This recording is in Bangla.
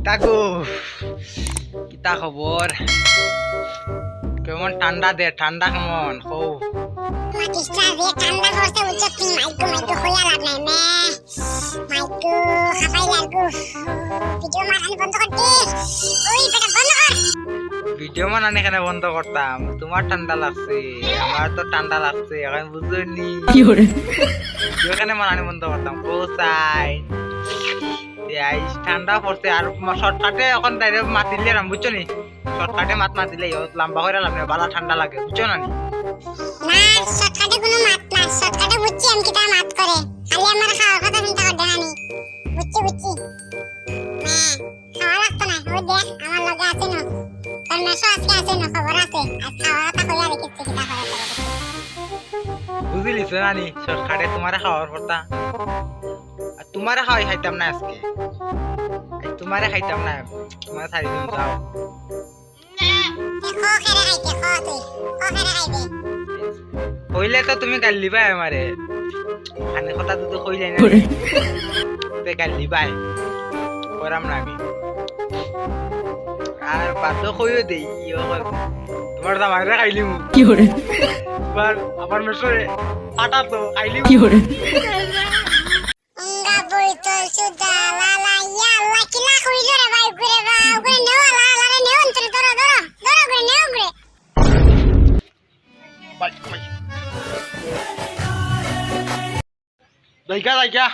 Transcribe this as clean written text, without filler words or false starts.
তাকো কিতা খবর কেমন ঠান্ডা দে ঠান্ডা কেমন হো মাটিস্টা যে ঠান্ডা করতে উচ্চ কি মাইকো মাইকো হইয়া লাগ নাই মে মাইকো হাফাই লাগু ভিডিও মারানি বন্ধ কর দে ওই বেটা বন্ধ কর ভিডিও মানানি কেন বন্ধ করতাম তোমার ঠান্ডা লাগছে আমার তো ঠান্ডা লাগছে এখন বুঝনি কি করে ভিডিও কেন মানানি বন্ধ করতাম কোসাই এই ঠান্ডা পড়ছে আর শর্টকাটে এখন ডাইরেক্ট মাত দিলে রাম বুঝছো নি শর্টকাটে মাত দিলে লম্বা করে লাভ নেই বালা ঠান্ডা লাগে বুঝছো না নি না শর্টকাটে কোনো মাত না শর্টকাটে বুঝছি আমি কিটা মাত করে খালি আমার খাওয়ার কথা চিন্তা করতে নানি বুঝছি খাওয়া লাগতো না ওই দেখ আমার লগে আছে না তোর মেশো আজকে আছে না খবর আছে আজ খাওয়া কথা কইয়া রেখেছি কিটা করে বুঝলিস না নি শর্টকাটে তোমারে খাওয়ার কথা আর তোমারে খাইতাম না আজকে তোমারে খাইতাম না তোমার সারি দিন যাও দেখো খেরে খাইতে খো তুই খো খেরে খাইবে কইলে তো তুমি গাল দিবাই আমারে আনে কথা তো কইলে না তে গাল দিবাই করাম না আমি আর বাদ কইও দেই ইও তোমার দাম আগে খাইলিম কি করে আমার মেশরে ফাটা তো খাইলিম কি করে ইঙ্গা বই তো সুদা লালা ইয়া আল্লাহ কিলা কইলো রে ভাই করে বা ওরে নেও আলা আলা রে নেও অন্তরে ধরো করে নেও করে দাইকা